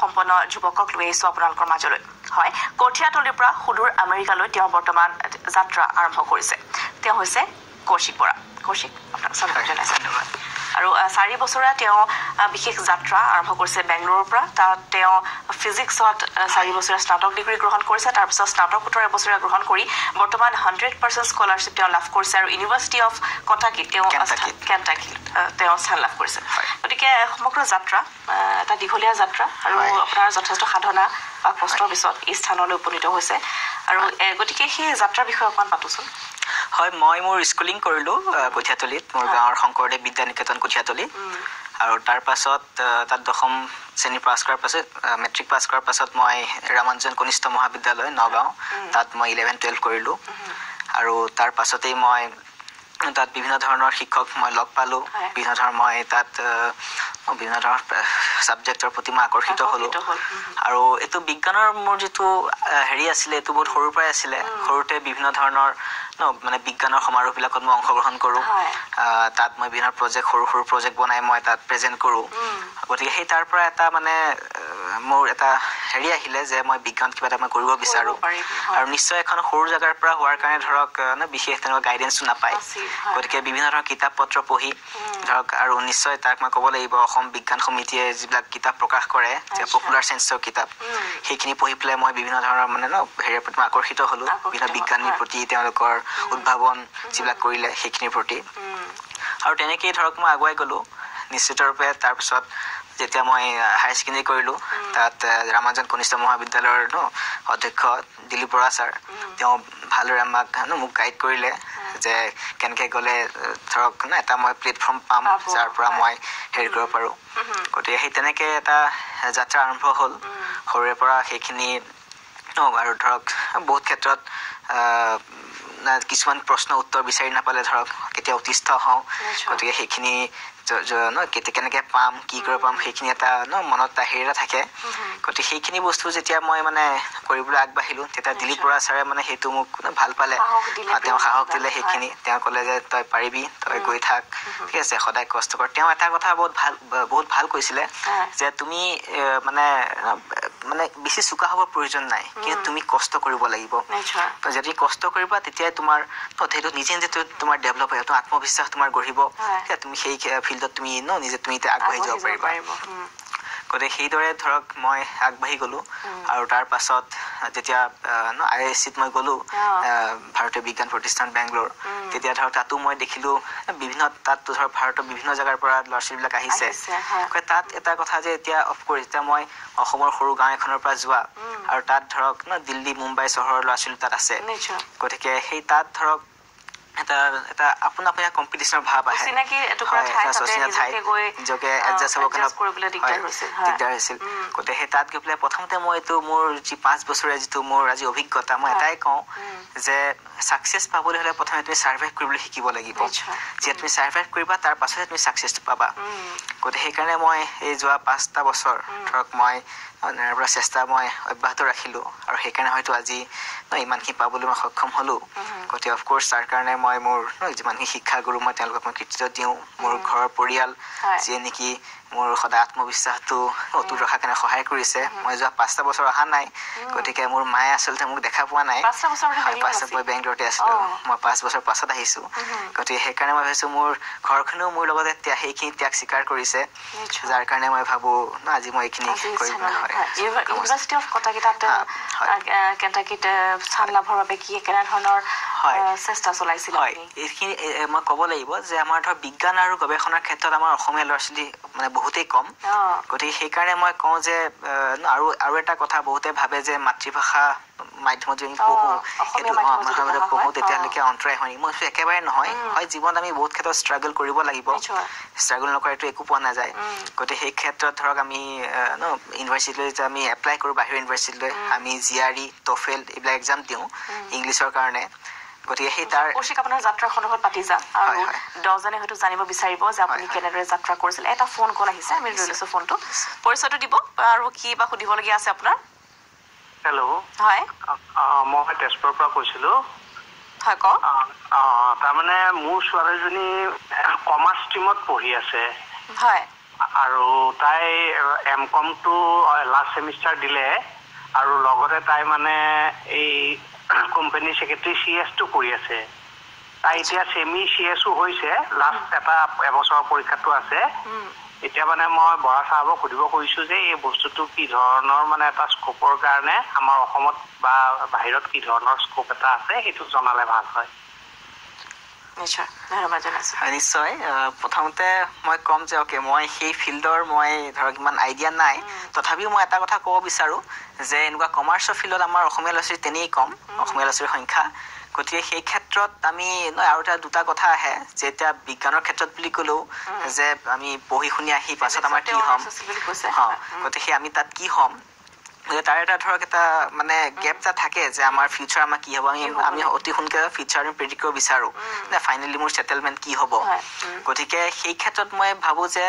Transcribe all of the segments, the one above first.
সম্পন্ন যুৱকক লৈ আহিছোঁ আপোনালোকৰ মাজলৈ হয় কঠিয়াতলিৰ পৰা সুদূৰ আমেৰিকালৈ তেওঁ বৰ্তমান যাত্ৰা আৰম্ভ কৰিছে তেওঁ হৈছে কৌশিক বৰা কৌশিক আপোনাক স্বাগতম জনাইছোঁ আৰু 4 বছৰীয়া তেওঁ বিশেষ যাত্ৰা আৰম্ভ কৰিছে বেংগলোৰৰ পৰা তাত তেওঁ ফিজিক্সত 4 বছৰীয়া স্নাতক ডিগ্ৰী গ্ৰহণ কৰিছে তাৰ পিছত স্নাতকোত্তৰ এবছৰীয়া গ্ৰহণ কৰি বৰ্তমান 100% স্কলাৰশ্বিপ তেওঁ লাভ কৰিছে আৰু ইউনিভাৰ্চিটি অফ কেণ্টাকি তেওঁ স্থান লাভ কৰিছে গতিকে সমগ্ৰ যাত্ৰা এটা দীঘলীয়া যাত্ৰা আৰু আপোনাৰ যথেষ্ট সাধনা বা কষ্টৰ পিছত এই স্থানলৈ উপনীত হৈছে আৰু গতিকে সেই যাত্ৰাৰ বিষয়ে অকমান পাতোচোন হয় মই মোৰ স্কুলিং কৰিলো কঠিয়াতলিত মোৰ গাঁৱৰ শংকৰদেৱ বিদ্যা নিকেতন কঠিয়াতলি আৰু তাৰ পাছত তাত দশম শ্ৰেণী পাছ কৰাৰ পাছত মেট্ৰিক পাছ কৰাৰ পাছত মই ৰামানুজন কনিষ্ঠ মহাবিদ্যালয় নগাঁও তাত মই 11-12 কৰিলো আৰু তাৰ পাছতেই মই তাত বিভিন্ন ধৰণৰ শিক্ষক মই লগ পালো বিভিন্ন ধৰণৰ মই তাত বিভিন্ন ধৰণৰ সাবজেক্টৰ প্ৰতি মই আকৰ্ষিত হলো আৰু এটো বিজ্ঞানৰ মোৰ যেটো হেৰি আছিল এটো বহুত সৰুৰ পৰাই আছিল সৰুতে বিভিন্ন ধৰণৰ মানে বিজ্ঞানৰ সমাৰোহবিলাকত মই অংশগ্ৰহণ কৰো তাত মই বিভিন্ন প্ৰজেক্ট সৰু প্ৰজেক্ট বনাই মই তাত প্ৰেজেন্ট কৰো গতিকে সেই তাৰ পৰা এটা মানে মোৰ এটা হেৰি আহিলে যে মই বিজ্ঞান কিবা এটা মই কৰিব বিচাৰো আৰু নিশ্চয় এখন সৰু জায়গাৰ পৰা হোৱাৰ কাৰণে ধৰক বিশেষ তেনেকুৱা গাইডেন্সও নাপায় গতিকে বিভিন্ন ধৰণৰ কিতাপ পত্ৰ পঢ়ি ধৰক আৰু নিশ্চয় তাক মই ক'ব লাগিব অসম বিজ্ঞান সমিতিয়ে যিবিলাক কিতাপ প্ৰকাশ কৰে যে পপুলাৰ সায়েন্সৰ কিতাপ সেইখিনি পঢ়ি পেলাই মই বিভিন্ন ধৰণৰ মানে হেৰিৰ প্ৰতি আকৰ্ষিত হলো বিভিন্ন বিজ্ঞানীৰ প্ৰতি তেওঁলোকৰ উদ্ভাৱন যিবিলাক কৰিলে সেইখিনিৰ প্ৰতি আৰু তেনেকেই ধৰক মই আগুৱাই গলো নিশ্চিতৰূপে তাৰ পিছত যেতিয়া মই হাই সেকেন্ডাৰী কৰিলো তাত ৰামানুজন কনিষ্ঠ মহাবিদ্যালয়ৰ অধ্যক্ষ দিলীপ বৰা ছাৰ তেওঁ ভালদৰে মোক গাইড কৰিলে যে কেনেকৈ গ'লে ধৰক এটা মই প্লেটফৰ্ম পাম যাৰ পৰা মই হেৰি কৰিব পাৰোঁ গতিকে সেই তেনেকৈ এটা যাত্ৰা আৰম্ভ হ'ল সৰুৰে পৰা সেইখিনি আৰু ধৰক বহুত ক্ষেত্ৰত কিছুমান প্ৰশ্ন উত্তৰ বিচাৰি নাপালে ধৰক কেতিয়া অতিষ্ঠ হওঁ গতিকে সেইখিনি কেনেকৈ পাম কি কৰিব পাম সেইখিনি এটা মনত হেৰি থাকে গতিকে সেইখিনি বস্তু যেতিয়া মই মানে কৰিবলৈ আগবাঢ়িলোঁ তেতিয়া দিলীপ বৰা ছাৰে মানে সেইটো মোক ভাল পালে তেওঁ সাহস দিলে সেইখিনি তেওঁ ক'লে যে তই পাৰিবি তই গৈ থাক ঠিক আছে সদায় কষ্ট কৰ তেওঁ এটা কথা বহুত ভাল কৈছিলে যে তুমি মানে বেছি চোকা হ'বৰ প্ৰয়োজন নাই কিন্তু তুমি কষ্ট কৰিব লাগিব যদি কষ্ট কৰিবা তেতিয়া তোমাৰ সেইটো নিজে নিজে তোমাৰ ডেভেলপ হয় আত্মবিশ্বাস তোমাৰ গঢ়িব তুমি সেই ফিল্ডত তুমি নিজে তুমি আগবাঢ়ি যাব পাৰিবা গতিকে সেইদৰে ধৰক মই আগবাঢ়ি গলো আৰু তাৰ পাছত যেতিয়া IISCত মই গলো ভাৰতীয় বিজ্ঞান প্ৰতিষ্ঠান বেংগলোৰ তেতিয়া ধৰক তাতো মই দেখিলো বিভিন্ন তাত ধৰক ভাৰতৰ বিভিন্ন জাগাৰ পৰা ল'ৰা-ছোৱালীবিলাক আহিছে তাত এটা কথা যে এতিয়া অফক'ৰ্ছ এতিয়া মই অসমৰ সৰু গাঁও এখনৰ পৰা যোৱা আৰু তাত ধৰক দিল্লী মুম্বাই চহৰৰ ল'ৰা-ছোৱালী তাত আছে গতিকে সেই তাত ধৰক এটা আপোনা কম্পিটিশনৰ ভাৱ আহে চিনাকি এটুকুৰা ঠাইতে গৈ নিজকে এডজাষ্ট হ'ব কৰিবলৈ দিগদাৰ হৈছিল গতিকে সেই তাত গৈ পেলাই প্ৰথমতে মই এইটো মোৰ যি 5 বছৰীয়া যিটো মোৰ আজি অভিজ্ঞতা মই এটাই কওঁ যে সাকসেস পাবলৈ হলে প্ৰথমে তুমি সাৰ্ভাইভ কৰিবলৈ শিকিব লাগিব যে তুমি সাৰ্ভাইভ কৰিবা তাৰ পাছতহে তুমি সাকসেস পাবা গতিকে সেইকাৰণে মই এই যোৱা 5টা বছৰ ধৰক মই নিৰৱৰা চেষ্টা মই অব্যাহত ৰাখিলো আৰু সেইকাৰণে হয়তো আজি ইমানখিনি পাবলৈ মই সক্ষম হলো গতিকে অফক'ৰ্ছ তাৰ কাৰণে মই মোৰ যিমানখিনি শিক্ষাগুৰু মই তেওঁলোকক মই কৃতিত্ব দিওঁ মোৰ ঘৰৰ পৰিয়াল যিয়ে নেকি মোৰ সদায় আত্মবিশ্বাসটো অটুট ৰখাৰ কাৰণে সহায় কৰিছে মই যোৱা 5টা বছৰ অহা নাই গতিকে মোৰ মায়ে আচলতে মোক দেখা পোৱা নাই 5টা বছৰ মই বেংগলোৰতে আছিলো মই 5 বছৰ পাছত আহিছো গতিকে সেইকাৰণে মই ভাবিছো মোৰ ঘৰখনেও মোৰ লগতে সেইখিনি ত্যাগ স্বীকাৰ কৰিছে যাৰ কাৰণে মই ভাবো আজি মই এইখিনি কৰিব ইউনিভাৰ্চিটি অফ কেণ্টাকিত স্থান লাভৰ বাবে কি কেনে ধৰণৰ চেষ্টা চলাইছিল এইখিনি মই ক'ব লাগিব যে আমাৰ ধৰ বিজ্ঞান আৰু গৱেষণাৰ ক্ষেত্ৰত আমাৰ অসমীয়া ল'ৰা-ছোৱালী মানে বহুতেই কম গতিকে সেইকাৰণে মই কওঁ যে আৰু এটা কথা বহুতে ভাবে যে মাতৃভাষা মাধ্যমত যদি পঢ়ো তেতিয়ালৈকে অন্তৰায় হয় মই একেবাৰে নহয় হয় জীৱনত আমি বহুত ক্ষেত্ৰত ষ্ট্ৰাগল কৰিব লাগিব ষ্ট্ৰাগল নকৰাটো একো পোৱা নাযায় গতিকে সেই ক্ষেত্ৰত ধৰক আমি ইউনিভাৰ্চিটিলৈ যে আমি এপ্লাই কৰোঁ বাহিৰৰ ইউনিভাৰ্চিটিলৈ আমি GRE TOEFL এইবিলাক এক্সাম দিওঁ ইংলিছৰ কাৰণে গতিকে সেই তাৰ কৌশিক আপোনাৰ যাত্ৰাৰ সন্দৰ্ভত পাতি যাম আৰু 10জনে হয়তো জানিব বিচাৰিব যে আপুনি কেনেদৰে যাত্ৰা কৰিছিল এটা ফোন কল আহিছে আমি লৈ লৈছো ফোনটো পৰিচয়টো দিব আৰু কি বা সুধিবলগীয়া আছে আপোনাৰ হেল্ল' হয় মই তেজপুৰৰ পৰা কৈছিলো হয় কওক তাৰমানে মোৰ ছোৱালীজনী কমাৰ্চ ষ্ট্ৰীমত পঢ়ি আছে হয় আৰু তাই M.Com টো লাষ্ট ছেমিষ্টাৰ দিলে আৰু লগতে তাই মানে এই কোম্পানী ছেক্ৰেটাৰী CS টো কৰি আছে তাই এতিয়া সেমি CS হৈছে লাষ্ট এটা এবছৰৰ পৰীক্ষাটো আছে এতিয়া মানে মই বৰা সাহেবক সুধিব কৈছো যে এই বস্তুটো কি ধৰণৰ মানে এটা স্কোপৰ কাৰণে আমাৰ অসমত বা বাহিৰত কি ধৰণৰ স্কোপ এটা আছে সেইটো জনালে ভাল হয় নিশ্চয় ধন্যবাদ জনাইছো নিশ্চয় প্ৰথমতে মই কম যে ওকে মই সেই ফিল্ডৰ মই ধৰক ইমান আইডিয়া নাই তথাপিও মই এটা কথা ক'ব বিচাৰো যে এনেকুৱা কমাৰ্চৰ ফিল্ডত আমাৰ অসমীয়া ল'ৰা-ছোৱালী তেনেই কম অসমীয়া ল'ৰা-ছোৱালীৰ সংখ্যা গতিকে সেই ক্ষেত্ৰত আমি আৰু এটা দুটা কথা আহে যে এতিয়া বিজ্ঞানৰ ক্ষেত্ৰত বুলি ক'লেও যে আমি পঢ়ি শুনি আহি পাছত আমাৰ কি হ'ম গতিকে আমি তাত কি হ'ম তাৰ এটা ধৰক এটা মানে গেপ এটা থাকে যে আমাৰ ফিউচাৰ আমাৰ কি হ'ব আমি অতি সোনকালে ফিউচাৰ আমি প্ৰেডিক্ট কৰিব বিচাৰো যে ফাইনেলি মোৰ সেটেলমেন্ট কি হ'ব গতিকে সেই ক্ষেত্ৰত মই ভাবো যে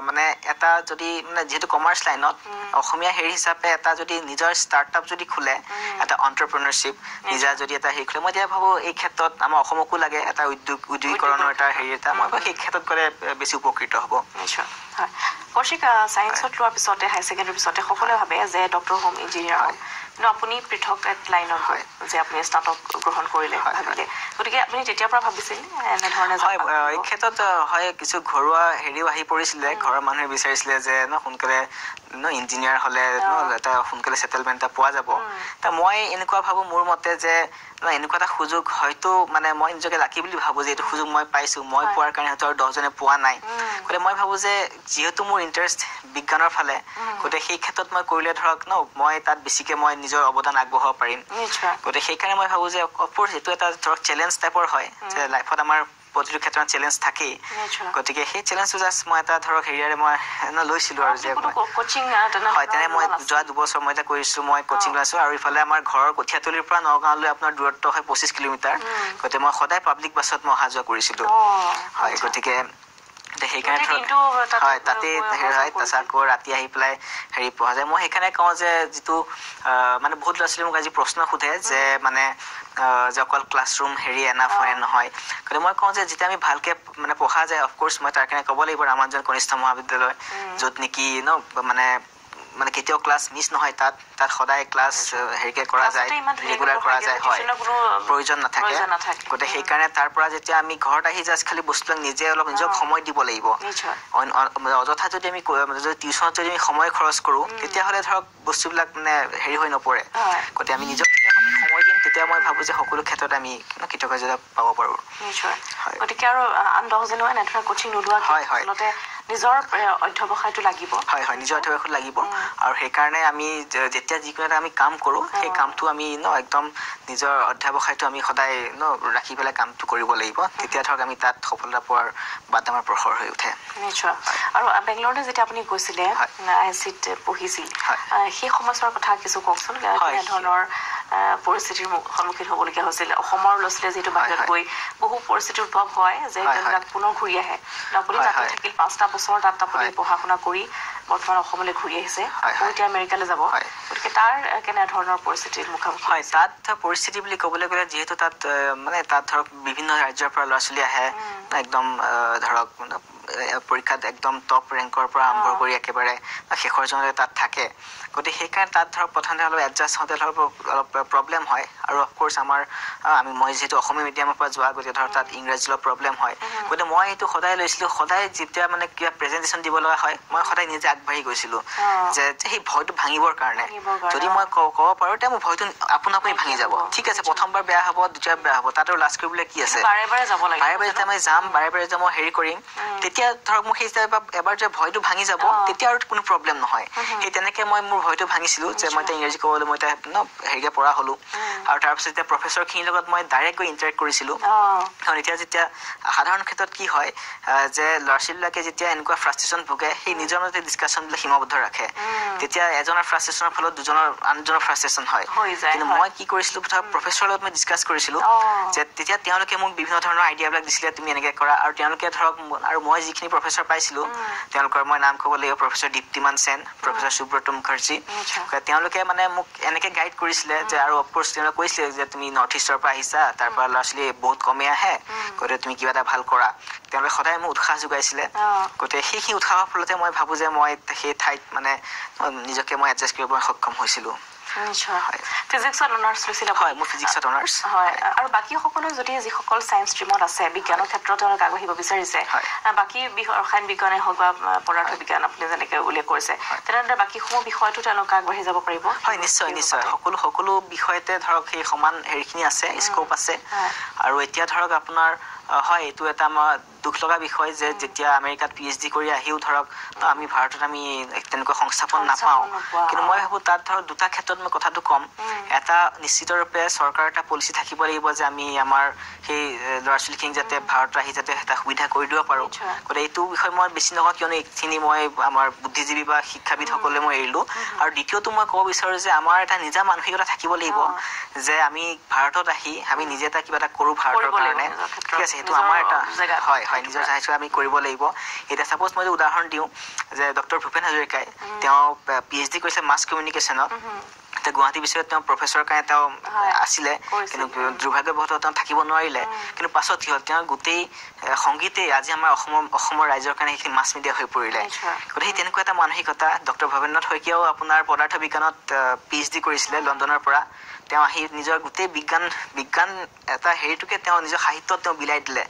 মানে এটা যদি মানে যেহেতু কমাৰ্চ লাইনত অসমীয়া হেৰি হিচাপে এটা যদি নিজৰ ষ্টাৰ্টআপ যদি খোলে এটা এণ্টাৰপ্ৰেনাৰশ্বিপ নিজা যদি এটা হেৰি খোলে মই এতিয়া ভাবো এই ক্ষেত্ৰত আমাৰ অসমকো লাগে এটা উদ্যোগীকৰণৰ এটা হেৰি এটা মই সেই ক্ষেত্ৰত গ'লে বেছি উপকৃত হ'ব নিশ্চয় হয় কৌশিক সায়েন্সত লোৱাৰ পিছতে হাই ছেকেণ্ডাৰী পিছতে সকলোৱে ভাবে যে ডক্টৰ হোম ইঞ্জিনিয়াৰ হয় কিন্তু আপুনি পৃথক এক লাইনত হয় যে আপুনি স্নাতক গ্ৰহণ কৰিলে ভাবিলে গতিকে আপুনি তেতিয়াৰ পৰা ভাবিছিল এনেধৰণে হয় এই ক্ষেত্ৰত হয় কিছু ঘৰুৱা হেৰিও আহি পৰিছিলে ঘৰৰ মানুহে বিচাৰিছিলে যে সোনকালে ইঞ্জিনিয়াৰ হ'লে এটা সোনকালে সেটেলমেন্ট এটা পোৱা যাব তা মই এনেকুৱা ভাবো মোৰ মতে যে এনেকুৱা এটা সুযোগ হয়তো মানে মই নিজকে লাকি বুলি ভাবো যে এইটো সুযোগ মই পাইছো মই পোৱাৰ কাৰণে হয়তো আৰু 10জনে পোৱা নাই গতিকে মই ভাবো যে যিহেতু মোৰ ইণ্টাৰেষ্ট বিজ্ঞানৰ ফালে গতিকে সেই ক্ষেত্ৰত মই কৰিলে ধৰক মই তাত বেছিকে মই নিজৰ অৱদান আগবঢ়াব পাৰিম গতিকে সেইকাৰণে মই ভাবো যে অফক'ৰ্চ এইটো এটা ধৰক চেলেঞ্জ টাইপৰ হয় যে লাইফত আমাৰ প্ৰতিটো ক্ষেত্ৰত চেলেঞ্জ থাকেই গতিকে সেই চেলেঞ্জটো জাষ্ট মই এটা ধৰক হেৰিয়াৰে মই লৈছিলো আৰু যে হয় তেনে মই যোৱা 2 বছৰ মই এটা কৰিছো মই কোচিং লৈছো আৰু ইফালে আমাৰ ঘৰৰ কঠিয়াতলিৰ পৰা নগাঁৱলৈ আপোনাৰ দূৰত্ব হয় 25 কিলোমিটাৰ গতিকে মই সদায় পাব্লিক বাছত মই অহা যোৱা কৰিছিলো হয় গতিকে সেইকাৰণে হয় তাতে হেৰি হয় তাৰপিছত আকৌ ৰাতি আহি পেলাই হেৰি পঢ়া যায় মই সেইকাৰণে কওঁ যে যিটো মানে বহুত ল'ৰা ছোৱালী মোক আজি প্ৰশ্ন সোধে যে মানে যে অকল ক্লাছৰুম হেৰি এনাফ হয় নহয় গতিকে মই কওঁ যে যেতিয়া আমি ভালকে মানে পঢ়া যায় অফক'ৰ্চ মই তাৰ কাৰণে ক'ব লাগিব ৰামানুজন কনিষ্ঠ মহাবিদ্যালয় য'ত নেকি মানে কেতিয়াও ক্লাছ মিছ নহয় তাত সদায় ক্লাছ হেৰিকে কৰা যায় ৰেগুলাৰ কৰা যায় হয় প্ৰয়োজন নাথাকে গতিকে সেইকাৰণে তাৰ পৰা যেতিয়া আমি ঘৰত আহি জাষ্ট খালি বস্তুবিলাক নিজে অলপ নিজক সময় দিব লাগিব অযথা যদি আমি টিউচনত যদি আমি সময় খৰচ কৰোঁ তেতিয়াহ'লে ধৰক বস্তুবিলাক মানে হেৰি হৈ নপৰে গতিকে আমি নিজক সময় দিম তেতিয়া মই ভাবো যে সকলো ক্ষেত্ৰত আমি কৃতকাৰ্যতা পাব পাৰোঁ গতিকে আৰু আন 10জনেও এনেধৰণে কোচিং নোলোৱা আচলতে নিজৰ অধ্যৱসায়টো লাগিব হয় হয় নিজৰ অধ্যৱসায়টো লাগিব আৰু সেইকাৰণে আমি যেতিয়া যিকোনো এটা আমি কাম কৰোঁ সেই কামটো আমি একদম নিজৰ অধ্যৱসায়টো আমি সদায় ৰাখি পেলাই কামটো কৰিব লাগিব তেতিয়া ধৰক আমি তাত সফলতা পোৱাৰ বাট আমাৰ প্ৰখৰ হৈ উঠে নিশ্চয় আৰু বেংগলোৰতে যেতিয়া আপুনি গৈছিলে IISc-ত পঢ়িছিল সেই সময়ছোৱাৰ কথা কিছু কওকচোন কেনেধৰণৰ পৰিস্থিতিৰ সন্মুখীন হ'বলগীয়া হৈছিল অসমৰ ল'ৰা ছোৱালীয়ে যিহেতু বাহিৰত গৈ বহু পৰিস্থিতিৰ উদ্ভৱ হয় যে তেওঁলোক পুনৰ ঘূৰি আহে আপুনি তাতে থাকিল 5টা বছৰ তাত আপুনি পঢ়া শুনা কৰি বৰ্তমান অসমলৈ ঘূৰি আহিছে আকৌ এতিয়া আমেৰিকালৈ যাব গতিকে তাৰ কেনেধৰণৰ পৰিস্থিতিৰ মুখামুখি হয় তাত পৰিস্থিতি বুলি ক'বলৈ গ'লে যিহেতু তাত মানে তাত ধৰক বিভিন্ন ৰাজ্যৰ পৰা ল'ৰা ছোৱালী আহে একদম ধৰক পৰীক্ষাত একদম টপ ৰেংকৰ পৰা আৰম্ভ কৰি একেবাৰে শেষৰ জনলৈ তাত থাকে গতিকে সেইকাৰণে তাত ধৰক প্ৰথমতে অলপ এডজাষ্ট হওঁতে ধৰক অলপ প্ৰব্লেম হয় আৰু অফক'ৰ্চ মই যিহেতু অসমীয়া মিডিয়ামৰ পৰা যোৱা গতিকে ধৰক তাত ইংৰাজী অলপ প্ৰব্লেম হয় গতিকে মই এইটো সদায় লৈছিলোঁ সদায় যেতিয়া মানে কিবা প্ৰেজেণ্টেশ্যন দিব লগা হয় মই সদায় নিজে আগবাঢ়ি গৈছিলোঁ যে সেই ভয়টো ভাঙিবৰ কাৰণে যদি মই ক'ব পাৰোঁ তেতিয়া মোৰ ভয়টো আপোনাপনি ভাঙি যাব ঠিক আছে প্ৰথমবাৰ বেয়া হ'ব দ্বিতীয়বাৰ বেয়া হ'ব তাত আৰু লাজ কৰিবলৈ কি আছে বাৰে বাৰে যেতিয়া মই যাম বাৰে বাৰে যেতিয়া মই হেৰি কৰিম তেতিয়া ধৰক মোৰ সেই এবাৰ যে ভয়টো ভাঙি যাব তেতিয়া আৰু কোনো প্ৰব্লেম নহয় সেই তেনেকৈ মই মোৰ ভয়টো ভাঙিছিলোঁ যে মই এতিয়া ইংৰাজী ক'বলৈ মই এতিয়া হেৰিকে পঢ়া হ'লোঁ আৰু তাৰপিছত এতিয়া প্ৰফেচৰখিনিৰ লগত মই ডাইৰেক্ট গৈ ইণ্টাৰেক্ট কৰিছিলোঁ কাৰণ এতিয়া যেতিয়া সাধাৰণ ক্ষেত্ৰত কি হয় যে ল'ৰা ছোৱালীবিলাকে যেতিয়া এনেকুৱা ফ্ৰাষ্ট্ৰেশ্যন ভোগে সেই নিজৰ মাজতে ডিছকাশ্যনবিলাক সীমাবদ্ধ ৰাখে তেতিয়া এজনৰ ফ্ৰাষ্ট্ৰেশ্যনৰ ফলত আনজনৰ ফ্ৰাষ্ট্ৰেশ্যন হয় কিন্তু মই কি কৰিছিলোঁ প্ৰফেচৰৰ লগত মই ডিছকাছ কৰিছিলোঁ যে তেতিয়া তেওঁলোকে মোক বিভিন্ন ধৰণৰ আইডিয়াবিলাক দিছিলে তুমি এনেকৈ কৰা আৰু তেওঁলোকে ধৰক আৰু মই যিখিনি প্ৰফেচৰ পাইছিলোঁ তেওঁলোকৰ মই নাম ক'ব লাগিব প্ৰফেচৰ দীপ্তিমান সেন প্ৰফেচৰ সুব্ৰত মুখাৰ্জী তেওঁলোকে মানে মোক এনেকৈ গাইড কৰিছিলে যে আৰু অফক'ৰ্চ তেওঁলোকে কৈছিলে যে তুমি নৰ্থ ইষ্টৰ পৰা আহিছা তাৰ পৰা ল'ৰা ছোৱালী বহুত কমেই আহে গতিকে তুমি কিবা এটা ভাল কৰা তেওঁলোকে সদায় মোক উৎসাহ যোগাইছিলে গতিকে সেইখিনি উৎসাহৰ ফলতে মই ভাবোঁ যে মই সেই ঠাইত মানে নিজকে মই এডজাষ্ট কৰিব সক্ষম হৈছিলোঁ নিশ্চয় ফিজিক্সত অনাৰ্ছ লৈছিলে হয় মোৰ ফিজিক্সত অনাৰ্ছ হয় আৰু বাকীসকলে যদি যিসকল ছায়েন্স ষ্ট্ৰীমত আছে বিজ্ঞানৰ ক্ষেত্ৰত তেওঁলোকে আগবাঢ়িব বিচাৰিছে বাকী ৰসায়ন বিজ্ঞানে হওক বা পদাৰ্থ বিজ্ঞান আপুনি যেনেকৈ উল্লেখ কৰিছে তেনেদৰে বাকীসমূহ বিষয়তো তেওঁলোকে আগবাঢ়ি যাব পাৰিব হয় নিশ্চয় নিশ্চয় সকলো বিষয়তে ধৰক সেই সমান হেৰিখিনি আছে স্কোপ আছে আৰু এতিয়া ধৰক আপোনাৰ হয় এইটো এটা আমাৰ দুখ লগা বিষয় যে যেতিয়া আমেৰিকাত PhD কৰি আহিও ধৰক আমি ভাৰতত আমি তেনেকুৱা সংস্থাপন নাপাওঁ কিন্তু মই ভাবোঁ তাত ধৰক দুটা ক্ষেত্ৰত মই কথাটো ক'ম এটা নিশ্চিতৰূপে চৰকাৰৰ এটা পলিচি থাকিব লাগিব যে আমি আমাৰ সেই ল'ৰা ছোৱালীখিনিক যাতে ভাৰতত আহি যাতে এটা সুবিধা কৰি দিব পাৰোঁ গতিকে এইটো বিষয়ে মই বেছি নকওঁ কিয়নো এইখিনি মই আমাৰ বুদ্ধিজীৱী বা শিক্ষাবিদসকলে মই এৰিলোঁ আৰু দ্বিতীয়টো মই ক'ব বিচাৰোঁ যে আমাৰ এটা নিজা মানসিকতা থাকিব লাগিব যে আমি ভাৰতত আহি আমি নিজে এটা কিবা এটা কৰোঁ ভাৰতৰ কাৰণে ঠিক আছে সেইটো আমাৰ এটা হয় হয় নিজৰ চাইছোঁ আমি কৰিব লাগিব এতিয়া ছাপ'জ মই উদাহৰণ দিওঁ যে ডক্টৰ ভূপেন হাজৰিকাই তেওঁ PhD কৰিছে মাছ কমিউনিকেশ্যনত এতিয়া গুৱাহাটী বিশ্ববিদ্যালয়ত তেওঁ প্ৰফেচৰ কাৰণে তেওঁ আছিলে কিন্তু দুৰ্ভাগ্যবশতঃ তেওঁ থাকিব নোৱাৰিলে কিন্তু পাছত কি হ'ল তেওঁ গোটেই সংগীতেই আজি আমাৰ অসমৰ ৰাইজৰ কাৰণে সেইখিনি মাছ মিডিয়া হৈ পৰিলে গতিকে সেই তেনেকুৱা এটা মানসিকতা ডক্টৰ ভৱেন্দ্ৰনাথ শইকীয়াও আপোনাৰ পদাৰ্থ বিজ্ঞানত PhD কৰিছিলে লণ্ডনৰ পৰা তেওঁ আহি নিজৰ গোটেই বিজ্ঞান এটা হেৰিটোকে তেওঁ নিজৰ সাহিত্যত তেওঁ বিলাই দিলে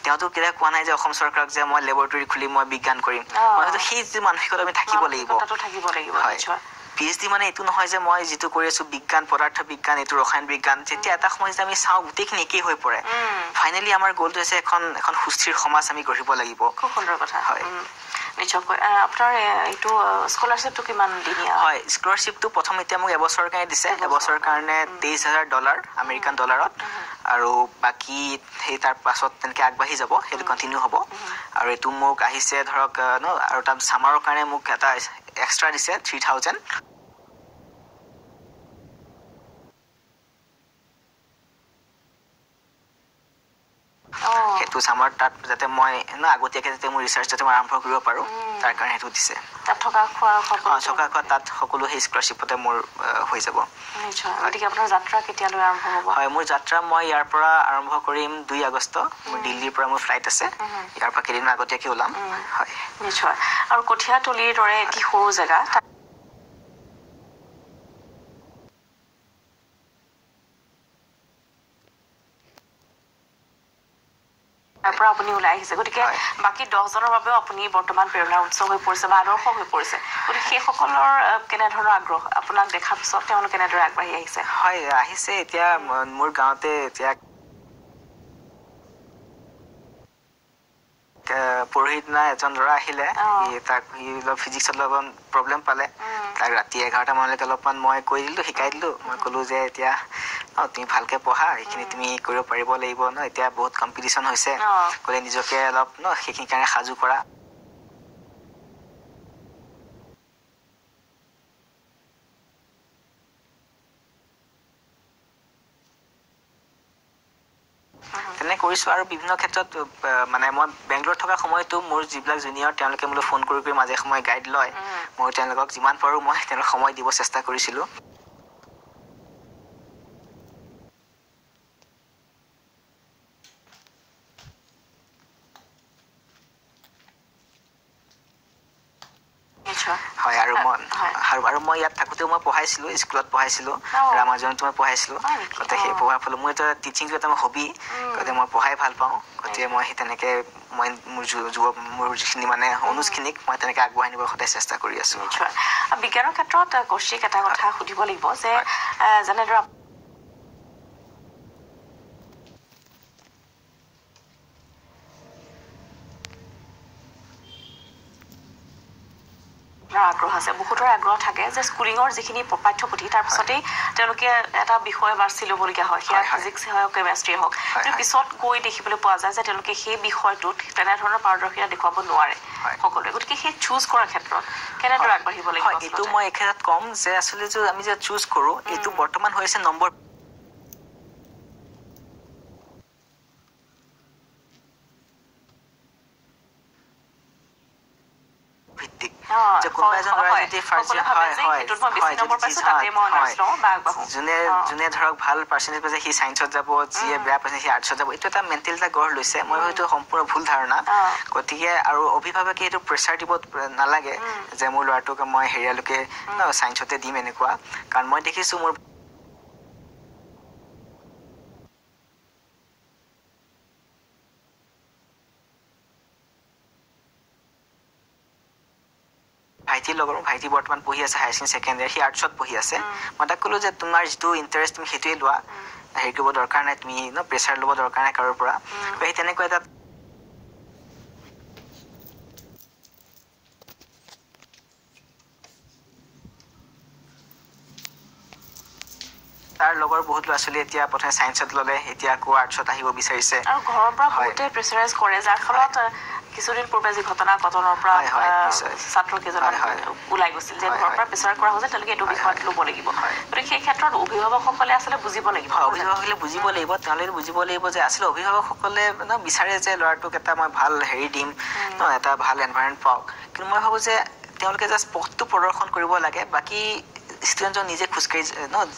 তেওঁতো কেতিয়াও কোৱা নাই যে অসম চৰকাৰক যে মই লেবৰেটৰী খুলি মই বিজ্ঞান কৰিম সেই যি মানসিকতা আমি থাকিব লাগিব PhD মানে এইটো নহয় যে মই যিটো কৰি আছো বিজ্ঞান পদাৰ্থ বিজ্ঞান এইটো ৰসায়ন বিজ্ঞান যেতিয়া এটা সময়ত আমি চাওঁ গোটেইখিনি একেই হৈ পৰে ফাইনেলি আমাৰ গ'লটো হৈছে এখন সুস্থিৰ সমাজ আমি গঢ়িব লাগিব খুব সুন্দৰ কথা হয় নিশ্চয়কৈ আপোনাৰ এইটো স্কলাৰশ্বিপটো কিমান দিনীয়া হয় স্কলাৰশ্বিপটো প্ৰথম এতিয়া মোক এবছৰৰ কাৰণে দিছে এবছৰৰ কাৰণে $23,000 আমেৰিকান ডলাৰত আৰু বাকী সেই তাৰ পাছত তেনেকৈ আগবাঢ়ি যাব সেইটো কণ্টিনিউ হ'ব আৰু এইটো মোক আহিছে ধৰক আৰু তাৰ ছামাৰৰ কাৰণে মোক এটা এক্সট্ৰা দিছে 3,000 সেইটো ছামাৰ তাত যাতে মই আগতীয়াকৈ যাতে মোৰ ৰিচাৰ্চ যাতে মই আৰম্ভ কৰিব পাৰোঁ তাৰ কাৰণে সেইটো দিছে তাত থকা খোৱা তাত সকলো সেই স্কলাৰশ্বিপতে মোৰ হৈ যাব গতিকে আপোনাৰ যাত্ৰা কেতিয়ালৈ আৰম্ভ হ'ব হয় মোৰ যাত্ৰা মই ইয়াৰ পৰা আৰম্ভ কৰিম 2 আগষ্ট মোৰ দিল্লীৰ পৰা মোৰ ফ্লাইট আছে ইয়াৰ পৰা কেইদিন আগতীয়াকৈ ওলাম হয় নিশ্চয় আৰু কঠীয়াতলিৰ দৰে এটি সৰু জেগা তাৰ পৰা আপুনি ওলাই আহিছে গতিকে বাকী 10 জনৰ বাবেও আপুনি বৰ্তমান প্ৰেৰণাৰ উৎস হৈ পৰিছে বা আদৰ্শ হৈ পৰিছে গতিকে সেইসকলৰ কেনেধৰণৰ আগ্ৰহ আপোনাক দেখাৰ পিছত তেওঁলোক কেনেদৰে আগবাঢ়ি আহিছে হয় আহিছে এতিয়া মোৰ গাঁৱতে এতিয়া পৰহি দিনা এজন ল'ৰা আহিলে সি অলপ ফিজিক্সত অলপমান প্ৰব্লেম পালে তাক ৰাতি 11টা মানলৈকে অলপমান মই কৈ দিলোঁ শিকাই দিলোঁ মই ক'লোঁ যে এতিয়া তুমি ভালকৈ পঢ়া এইখিনি তুমি কৰিব পাৰিব লাগিব এতিয়া বহুত কম্পিটিশ্যন হৈছে গ'লে নিজকে অলপ সেইখিনি কাৰণে সাজু কৰা তেনে কৰিছোঁ আৰু বিভিন্ন ক্ষেত্ৰত মানে মই বেংগলোৰত থকা সময়তো মোৰ যিবিলাক জুনিয়ৰ তেওঁলোকে মোলৈ ফোন কৰি মাজে সময়ে গাইড লয় মই তেওঁলোকক যিমান পাৰোঁ মই তেওঁলোকক সময় দিব চেষ্টা কৰিছিলোঁ হয় আৰু মই ইয়াত থাকোঁতেও মই পঢ়াইছিলোঁ স্কুলত পঢ়াইছিলোঁ ৰামাজনতো মই পঢ়াইছিলোঁ গতিকে সেই পঢ়াৰ ফলত মোৰ এটা টিচিংটো এটা মোৰ হবি গতিকে মই পঢ়াই ভাল পাওঁ গতিকে মই সেই তেনেকৈ মই মোৰ যিখিনি মানে অনুজখিনিক মই তেনেকৈ আগবঢ়াই নিবৰ সদায় চেষ্টা কৰি আছোঁ বিজ্ঞানৰ ক্ষেত্ৰত কৌশিক এটা কথা সুধিব লাগিব যে যেনেদৰে আগ্ৰহ আছে বহুতৰ আগ্ৰহ থাকে যে স্কুলিঙৰ যিখিনি পাঠ্যপুথি তাৰ পিছতেই তেওঁলোকে এটা বিষয় বাছি ল'বলগীয়া হয় সেয়া ফিজিক্স হওক কেমেষ্ট্ৰি হওক কিন্তু পিছত গৈ দেখিবলৈ পোৱা যায় যে তেওঁলোকে সেই বিষয়টোত তেনেধৰণৰ পাৰদৰ্শিতা দেখুৱাব নোৱাৰে সকলোৱে গতিকে সেই চুজ কৰাৰ ক্ষেত্ৰত কেনেদৰে আগবাঢ়িব লাগিব এইটো মই এই ক্ষেত্ৰত ক'ম যে আচলতে আমি যে চুজ কৰোঁ এইটো বৰ্তমান হৈছে নম্বৰ কোনোবা এজন ল'ৰা যদি ফাৰ্ষ্ট ইয়াৰ যোনে ধৰক ভাল পাৰ্চেণ্টেজ পাইছে সি ছায়েন্সত যাব, যিয়ে বেয়া পাইছে সি আৰ্টছত যাব, এইটো এটা মেণ্টেল এটা গঢ় লৈছে। মই হয়তো সম্পূৰ্ণ ভুল ধাৰণা। গতিকে আৰু অভিভাৱকে এইটো প্ৰেছাৰ দিব নালাগে যে মোৰ ল'ৰাটোক মই হেৰিয়ালৈকে ছায়েন্সতে দিম এনেকুৱা। কাৰণ মই দেখিছোঁ মোৰ ভাইটিৰ লগৰ ভাইটি বৰ্তমান পঢ়ি আছে হায়াৰ ছেকেণ্ডেৰী ছেকেণ্ড ইয়াৰ, সি আৰ্টছত পঢ়ি আছে। মই তাক ক'লোঁ যে তোমাৰ যিটো ইণ্টাৰেষ্ট তুমি সেইটোৱে লোৱা, হেৰি কৰিব দৰকাৰ নাই, তুমি প্ৰেছাৰ ল'ব দৰকাৰ নাই কাৰোৰ পৰা। সেই তেনেকুৱা এটা তাৰ লগৰ বহুত ল'ৰা ছোৱালী এতিয়া প্ৰথমে ছায়েন্সত ল'লে, এতিয়া আকৌ আৰ্টছত আহিব বিচাৰিছে। আৰু ঘৰৰ পৰা বহুতে প্ৰেছাৰাইজ কৰে, যাৰ ফলত কিছুদিন পূৰ্বে যি ঘটনাৰ পৰা ছাত্ৰ কেইজন ওলাই গৈছিল যে ঘৰৰ পৰা প্ৰেছাৰ কৰা হৈছে, তেওঁলোকে এইটো বিষয়ত ল'ব লাগিব। গতিকে সেই ক্ষেত্ৰত অভিভাৱকসকলে আচলতে বুজিব লাগিব। অভিভাৱকসকলে বুজিব লাগিব, তেওঁলোকে বুজিব লাগিব যে আচলতে অভিভাৱকসকলে বিচাৰে যে ল'ৰাটোক এটা মই ভাল হেৰি দিম, এটা ভাল এনভাইৰনমেণ্ট পাওক। কিন্তু মই ভাবোঁ যে তেওঁলোকে জাষ্ট পথটো প্ৰদৰ্শন কৰিব লাগে, বাকী ষ্টুডেণ্টজন নিজে খোজকাঢ়ি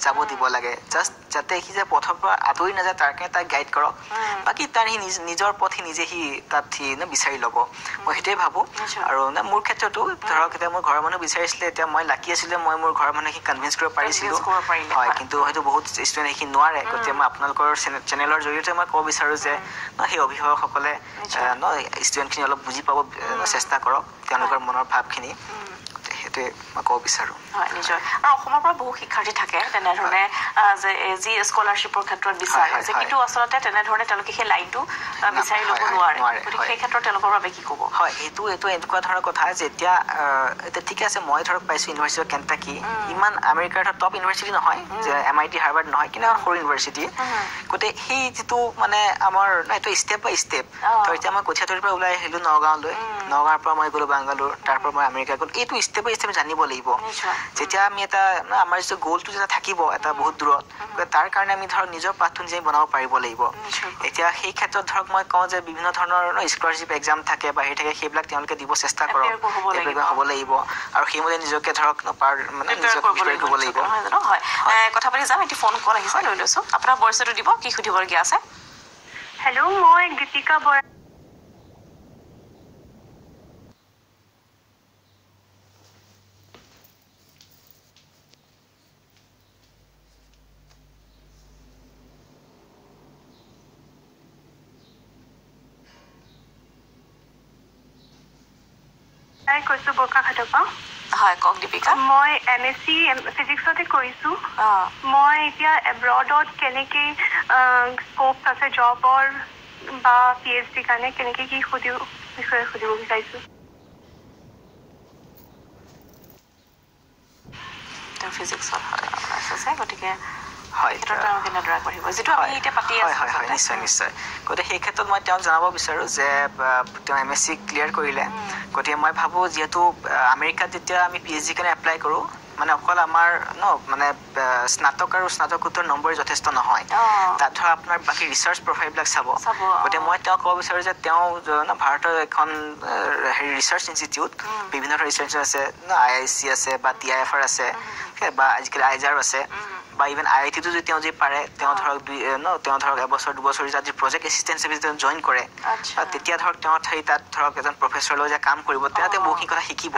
যাব দিব লাগে। জাষ্ট যাতে সি যে পথৰ পৰা আঁতৰি নাযায় তাৰ কাৰণে তাক গাইড কৰক, বাকী তাৰ সি নিজৰ পথ সি তাত সি বিচাৰি ল'ব। মই সেইটোৱে ভাবোঁ। আৰু মোৰ ক্ষেত্ৰতো ধৰক এতিয়া মোৰ ঘৰৰ মানুহ বিচাৰিছিলে, এতিয়া মই লাকি আছিলোঁ, মই মোৰ ঘৰৰ মানুহক কনভিন্স কৰিব পাৰিছিলোঁ। হয়, কিন্তু হয়তো বহুত ষ্টুডেণ্ট সেইখিনি নোৱাৰে। গতিকে মই আপোনালোকৰ চেনেলৰ জৰিয়তে মই ক'ব বিচাৰোঁ যে সেই অভিভাৱকসকলে ষ্টুডেণ্টখিনি অলপ বুজি পাব চেষ্টা কৰক, তেওঁলোকৰ মনৰ ভাৱখিনি। সেইটোৱে মই ক'ব বিচাৰোঁ। হয়, নিশ্চয়। আৰু অসমৰ পৰা বহু শিক্ষাৰ্থী থাকে তেনেধৰণে যে যি স্কলাৰশ্বিপৰ ক্ষেত্ৰত বিচাৰে, কিন্তু আচলতে তেনেধৰণে তেওঁলোকে সেই লাইনটো বিচাৰি ল'ব নোৱাৰে। গতিকে সেই ক্ষেত্ৰত তেওঁলোকৰ বাবে কি ক'ব? হয়, এইটো এনেকুৱা ধৰণৰ কথা যে এতিয়া ঠিক আছে, মই ধৰক পাইছোঁ ইউনিভাৰ্চিটি অফ কেণ্টাকি, ইমান আমেৰিকাৰ টপ ইউনিভাৰ্চিটি নহয়, যে MIT হাৰ্ভাৰ্ড নহয়, কিন্তু এখন সৰু ইউনিভাৰ্চিটি। গতিকে সেই যিটো মানে আমাৰ এইটো ষ্টেপ বাই ষ্টেপ। তো এতিয়া মই কঠীয়াতলীৰ পৰা ওলাই আহিলোঁ নগাঁৱলৈ, নগাঁৱৰ পৰা মই গ'লোঁ বাংগালোৰ, তাৰ পৰা মই আমেৰিকা গ'লোঁ। এইটো ষ্টেপ বাই ষ্টেপ জানিব লাগিব। যেতিয়া আমি এটা আমাৰ যিটো গ'লটো যেতিয়া থাকিব এটা বহুত দূৰত, তাৰ কাৰণে আমি ধৰক নিজৰ পাথটো নিজে বনাব পাৰিব লাগিব। এতিয়া সেই ক্ষেত্ৰত ধৰক মই কওঁ যে বিভিন্ন ধৰণৰ স্কলাৰশ্বিপ এক্সাম থাকে বা হেৰি থাকে, সেইবিলাক তেওঁলোকে দিব চেষ্টা কৰক, হ'ব লাগিব। আৰু সেইমতে নিজকে ধৰক নিজকে প্ৰিপেয়াৰ কৰিব লাগিব। হয়, কথা পাতি যাম। এটি ফোন কল আহিছে, লৈ লৈছোঁ। আপোনাৰ পৰিচয়টো দিব, কি সুধিবলগীয়া আছে? হেল্ল', মই গীতিকা বৰা। কৈছোঁ বোকাখাটৰ পৰা। হয়, কওক দীপিকা। মই MSc ফিজিক্সতে কৰিছোঁ। মই এতিয়া এব্ৰডত কেনেকৈ স্ক'প আছে জবৰ বা PhD কাৰণে কেনেকৈ কি বিষয়ে সুধিব বিচাৰিছোঁ। তেওঁ ফিজিক্সত আছে, গতিকে হয়, নিশ্চয় নিশ্চয়। গতিকে সেই ক্ষেত্ৰত মই তেওঁক জনাব বিচাৰোঁ যে তেওঁ MSc ক্লিয়াৰ কৰিলে। গতিকে মই ভাবোঁ যিহেতু আমেৰিকাত যেতিয়া আমি PhD কাৰণে এপ্লাই কৰোঁ, মানে অকল আমাৰ স্নাতক আৰু স্নাতকোত্তৰ নম্বৰ যথেষ্ট নহয়, তাত ধৰক আপোনাৰ বাকী ৰিচাৰ্চ প্ৰফাইলবিলাক চাব। গতিকে মই তেওঁক ক'ব বিচাৰোঁ যে তেওঁ ভাৰতৰ এখন ৰিচাৰ্চ ইনষ্টিটিউট, বিভিন্ন ধৰণৰ ৰিচাৰ্চ আছে, IIC আছে বা TIFR আছে, বা আজিকালি IJR আছে, বা ইভেন IIT-টো যদি তেওঁ পাৰে, তেওঁ ধৰক এবছৰ দুবছৰ যদি প্ৰজেক্ট এছিষ্টেণ্ট হিচাপে তেওঁ জইন কৰে, তেতিয়া ধৰক তেওঁ তাত ধৰক এজন প্ৰফেচৰৰ লগত যে কাম কৰিব, তেওঁ বহুখিনি কথা শিকিব।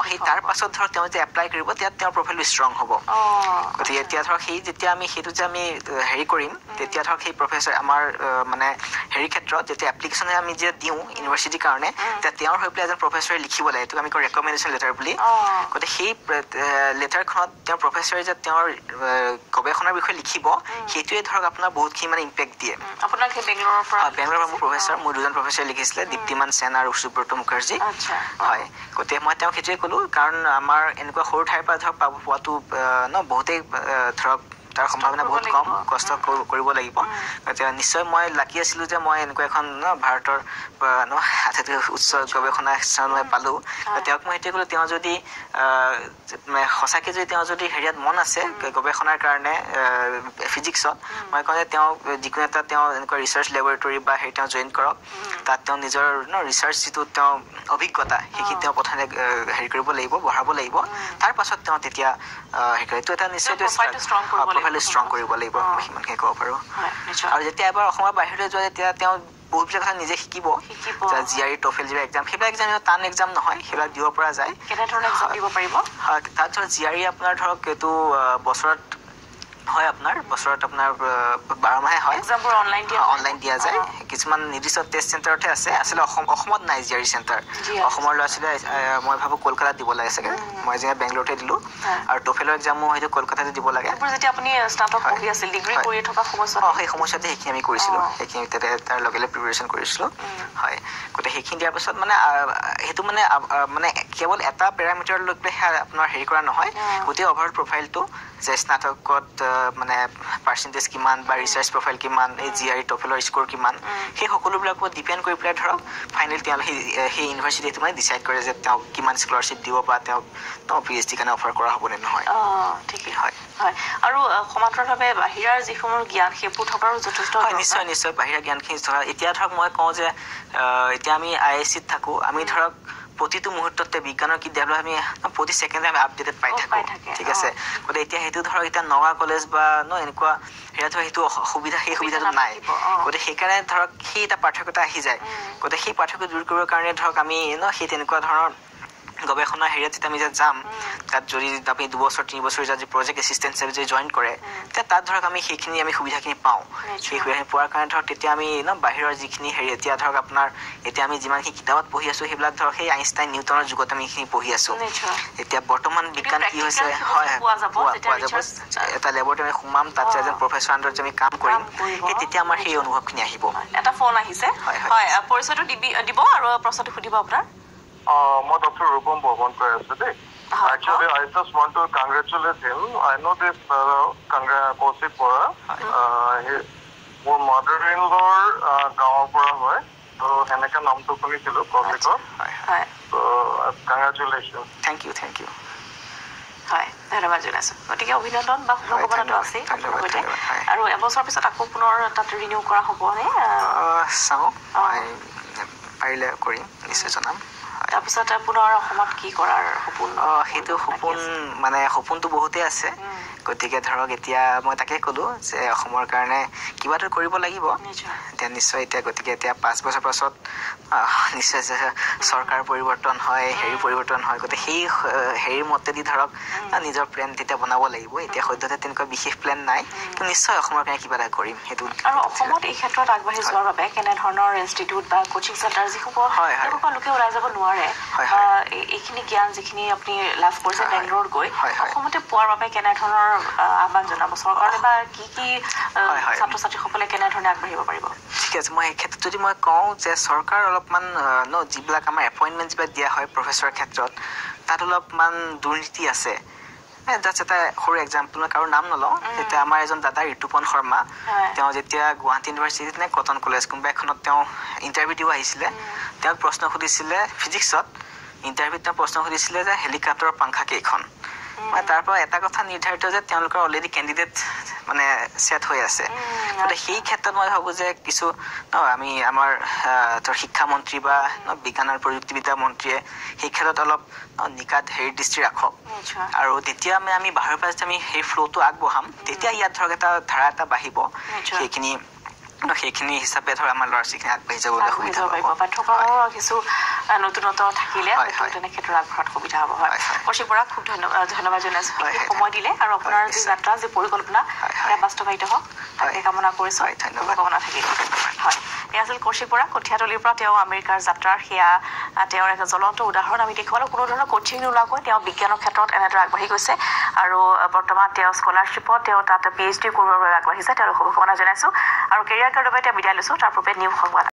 সেই তাৰ পাছত ধৰক তেওঁ যে এপ্লাই কৰিব, তেতিয়া তেওঁৰ প্ৰফাইলটো ষ্ট্ৰং হ'ব। গতিকে এতিয়া ধৰক যেতিয়া আমি সেইটো যে আমি হেৰি কৰিম, তেতিয়া ধৰক সেই প্ৰফেচৰ আমাৰ হেৰি ক্ষেত্ৰত যেতিয়া এপ্লিকেশ্যনে আমি যে দিওঁ ইউনিভাৰ্চিটিৰ কাৰণে, তেতিয়া তেওঁৰ হৈ পেলাই এজন প্ৰফেচৰে লিখিব লাগে, এইটোক আমি কওঁ ৰেকমেণ্ডেশ্যন লেটাৰ বুলি। গতিকে সেই লেটাৰখনত তেওঁৰ প্ৰফেচৰে যে তেওঁৰ গৱেষণাৰ বিষয়ে লিখিব, সেইটোৱে ধৰক আপোনাৰ বহুতখিনি ইম্পেক্ট দিয়ে। বেংগলোৰৰ পৰা মোৰ প্ৰফেচৰ, মোৰ দুজন প্ৰফেচৰে লিখিছিলে, দীপ্তিমান সেন আৰু সুব্ৰত মুখাৰ্জী। হয়, গতিকে মই তেওঁক সেইটোৱে ক'লোঁ, কাৰণ আমাৰ এনেকুৱা সৰু ঠাইৰ পৰা ধৰক পোৱাটো বহুতেই ধৰক তাৰ সম্ভাৱনা বহুত কম কষ্ট কৰিব লাগিব এতিয়া নিশ্চয় মই লাকি আছিলোঁ যে মই এনেকুৱা এখন ভাৰতৰ আটাইতকৈ উচ্চ গৱেষণা স্থান মই পালোঁ তেওঁক মই এতিয়া ক'লোঁ তেওঁ যদি সঁচাকৈ যদি হেৰিয়াত মন আছে গৱেষণাৰ কাৰণে ফিজিক্সত মই কওঁ যে তেওঁ যিকোনো এটা তেওঁ এনেকুৱা ৰিচাৰ্চ লেবৰেটৰী বা হেৰি তেওঁ জইন কৰক তাত তেওঁ নিজৰ ৰিচাৰ্চ যিটো তেওঁ অভিজ্ঞতা সেইখিনি তেওঁ প্ৰথমে হেৰি কৰিব লাগিব বঢ়াব লাগিব তাৰ পাছত তেওঁ তেতিয়া হেৰি কৰে এইটো এটা নিশ্চয় প্ৰফাইলটো ষ্ট্ৰং কৰিব লাগিব মই সিমানখিনি ক'ব পাৰোঁ আৰু যেতিয়া এবাৰ অসমৰ বাহিৰলৈ যোৱা তেতিয়া তেওঁ বহুতবিলাক কথা নিজে শিকিব জিআৰই টফেল যিবিলাক এক্সাম সেইবিলাক এক্সাম টান এক্সাম নহয় সেইবিলাক দিব পৰা যায় কেনেধৰণৰ এক্সাম দিব পাৰিব হয় তাত ধৰক জিআৰই আপোনাৰ ধৰক এইটো বছৰত হয় আপোনাৰ বছৰত আপোনাৰ 12 মাহে হয় এক্সামবোৰ অনলাইন দিয়া যায় কিছুমান নিৰ্দিষ্ট টেষ্ট চেণ্টাৰতে আছে আচলতে অসমত নাই জিআৰই চেণ্টাৰ অসমৰ ল'ৰা ছোৱালীয়ে মই ভাবোঁ কলকাতাত দিব লাগে চাগে মই যে বেংগলোৰতে দিলোঁ আৰু টফেলৰ এক্সামো হয়তো কলকাতাতে দিব লাগে যেতিয়া আপুনি স্নাতক পঢ়ি আছিল ডিগ্ৰী কৰি থকা সময়ছোৱাত সেই সময়ছোৱাতে সেইখিনি আমি কৰিছিলোঁ সেইখিনি তাৰ লগে লগে প্ৰিপেৰেশ্যন কৰিছিলোঁ হয় গতিকে সেইখিনি দিয়াৰ পাছত মানে সেইটো মানে কেৱল এটা পেৰামিটাৰ লৈ পেলাই আপোনাৰ হেৰি কৰা নহয় গোটেই অভাৰঅল প্ৰফাইলটো যে স্নাতকত মানে পাৰ্চেণ্টেজ কিমান বা ৰিচাৰ্চ প্ৰফাইল কিমান এই জিআৰই টফেলৰ স্ক'ৰ কিমান সেই সকলোবিলাক ওপৰত ডিপেণ্ড কৰি পেলাই ধৰক ফাইনেল তেওঁলোকে সেই ইউনিভাৰ্চিটিটো মানে ডিচাইড কৰে যে তেওঁক কিমান স্কলাৰশ্বিপ দিব বা তেওঁক PhD কাৰণে অফাৰ কৰা হ'বনে নহয় ঠিকেই হয় হয় আৰু সমান্তৰালভাৱে বাহিৰাৰ যিসমূহ জ্ঞান সেইবোৰ থকাৰো যথেষ্ট হয় নিশ্চয় বাহিৰা জ্ঞানখিনি থকা এতিয়া ধৰক মই কওঁ যে এতিয়া আমি IISc-ত থাকোঁ আমি ধৰক প্ৰতিটো মুহূৰ্ততে বিজ্ঞানৰ কি ডেভেলপ আমি প্ৰতি ছেকেণ্ডে আমি আপডেটেড পাই থাকোঁ ঠিক আছে গতিকে এতিয়া সেইটো ধৰক এতিয়া নগাঁও কলেজ বা এনেকুৱা হেৰিয়াত ধৰক সেইটো সেই সুবিধাটো নাই গতিকে সেইকাৰণে ধৰক সেই এটা পাৰ্থক্যতা আহি যায় গতিকে সেই পাৰ্থক্য দূৰ কৰিবৰ কাৰণে ধৰক আমি সেই তেনেকুৱা ধৰণৰ গৱেষণা হেৰিয়াত যেতিয়া আমি যে যাম তাত যদি আপুনি 2 বছৰ 3 বছৰ যদি প্ৰজেক্ট এছিষ্টেণ্ট হিচাপে যদি জইন কৰে তেতিয়া তাত ধৰক আমি সেইখিনি আমি সুবিধাখিনি পাওঁ সেই সুবিধাখিনি পোৱাৰ কাৰণে ধৰক তেতিয়া আমি বাহিৰৰ যিখিনি হেৰি এতিয়া ধৰক আপোনাৰ এতিয়া আমি যিমানখিনি কিতাপত পঢ়ি আছোঁ সেইবিলাক ধৰক সেই আইনষ্টাইন নিউটনৰ যুগত আমি সেইখিনি পঢ়ি আছোঁ এতিয়া বৰ্তমান বিজ্ঞান কি হৈছে হয় পোৱা যাব এটা লেবৰেটৰী আমি সোমাম তাত এজন প্ৰফেচৰ আণ্ডাৰত যে আমি কাম কৰিম সেই তেতিয়া আমাৰ সেই অনুভৱখিনি আহিব এটা ফোন আহিছে হয় পৰিচয়টো দিব আৰু প্ৰশ্নটো সুধিব আপোনাৰ মই Dr. Rupam Bhavan কৈ আছো দেই Actually, I just want to congratulate him. I know this Kaushik Bora. মোৰ mother-in-law গাঁৱৰ পৰা হয় তো হেনেকা নামটো শুনিছিলোঁ কৌশিকৰ তো congratulations. Thank you. হয় ধন্যবাদ জনাইছোঁ গতিকে অভিনন্দন বা শুভকামনাটো আছেই আৰু এবছৰৰ পিছত আকৌ পুনৰ তাত ৰিনিউ কৰা হ'বনে চাওঁ পাৰিলে কৰিম নিশ্চয় জনাম তাৰপিছত পুনৰ অসমত কি কৰাৰ সপোন সেইটো সপোন মানে সপোনটো বহুতেই আছে গতিকে ধৰক এতিয়া মই তাকে ক'লোঁ যে অসমৰ কাৰণে কিবা এটা কৰিব লাগিব এতিয়া নিশ্চয় এতিয়া গতিকে এতিয়া 5 বছৰ পাছত নিশ্চয় চৰকাৰ পৰিৱৰ্তন হয় হেৰি পৰিৱৰ্তন হয় গতিকে সেই হেৰিৰ মতেদি ধৰক নিজৰ প্লেন তেতিয়া বনাব লাগিব এতিয়া সদ্যহতে তেনেকুৱা বিশেষ প্লেন নাই কিন্তু নিশ্চয় অসমৰ কাৰণে কিবা এটা কৰিম সেইটো আৰু অসমত এই ক্ষেত্ৰত আগবাঢ়ি যোৱাৰ বাবে কেনেধৰণৰ ইনষ্টিটিউট বা কোচিং চেণ্টাৰ যিসমূহ তেওঁলোকৰ লোকে ওলাই যাব নোৱাৰে এইখিনি জ্ঞান যিখিনি আপুনি লাভ কৰিছে বেংগলোৰত গৈ অসমতে পোৱাৰ বাবে কেনেধৰণৰ আহ্বান জনাব চৰকাৰে বা কি ছাত্ৰ ছাত্ৰীসকলে কেনেধৰণে আগবাঢ়িব পাৰিব ঠিক আছে মই এই ক্ষেত্ৰত যদি মই কওঁ যে চৰকাৰ অলপমান যিবিলাক আমাৰ এপইণ্টমেণ্ট যিবিলাক দিয়া হয় প্ৰফেচৰৰ ক্ষেত্ৰত তাত অলপমান দুৰ্নীতি আছে জাষ্ট এটা সৰু এক্সাম্পল মই কাৰো নাম নলওঁ যেতিয়া আমাৰ এজন দাদা ঋতুপন শৰ্মা তেওঁ যেতিয়া গুৱাহাটী ইউনিভাৰ্চিটিত নে কটন কলেজ কোনোবা এখনত তেওঁ ইণ্টাৰভিউ দিব আহিছিলে তেওঁক প্ৰশ্ন সুধিছিলে ফিজিক্সত ইণ্টাৰভিউত তেওঁ প্ৰশ্ন সুধিছিলে যে হেলিকপ্টাৰৰ পাংখা কেইখন মানে তাৰ পৰা এটা কথা নিৰ্ধাৰিত যে তেওঁলোকৰ অলৰেডি কেণ্ডিডেট মানে ছেট হৈ আছে গতিকে সেই ক্ষেত্ৰত মই ভাবোঁ যে কিছু আমি আমাৰ শিক্ষামন্ত্ৰী বা বিজ্ঞান আৰু প্ৰযুক্তিবিদ্যা মন্ত্ৰীয়ে সেই ক্ষেত্ৰত অলপ নিকাত হেৰি দৃষ্টি ৰাখক আৰু তেতিয়া আমি বাহিৰৰ পৰা যেতিয়া আমি সেই ফ্ল'টো আগবঢ়াম তেতিয়া ইয়াত ধৰক এটা ধাৰা এটা বাঢ়িব সেইখিনি হিচাপে ধৰ আমাৰ ল'ৰা ছোৱালীখিনি আগবাঢ়ি যাবলৈ সুবিধা পাব পাঠ্যক্ৰমৰ কিছু নতুনত্ব থাকিলে তেনে ক্ষেত্ৰত আগবঢ়াত সুবিধা হ'ব হয় কৌশিক বৰা খুব ধন্যবাদ জনাইছোঁ সময় দিলে আৰু আপোনাৰ যি যাত্ৰা যি পৰিকল্পনা বাস্তৱায়িত হওক তাকে কামনা কৰিছোঁ শুভকামনা থাকিল হয় এয়া আছিল কৌশিক বৰা কঠীয়াতলিৰ পৰা তেওঁ আমেৰিকাৰ যাত্ৰাৰ সেয়া তেওঁৰ এটা জ্বলন্ত উদাহৰণ আমি দেখুৱালোঁ কোনো ধৰণৰ কোচিং নোলোৱাকৈ তেওঁ বিজ্ঞানৰ ক্ষেত্ৰত এনেদৰে আগবাঢ়ি গৈছে আৰু বৰ্তমান তেওঁ স্কলাৰশ্বিপত তেওঁ তাত PhD কৰিবৰ বাবে আগবাঢ়িছে তেওঁৰ শুভকামনা জনাইছোঁ আৰু কেৰিয়াৰ গাইডৰ বাবে এতিয়া বিদায় লৈছোঁ তাৰ পূৰ্বে নিউ সংবাদ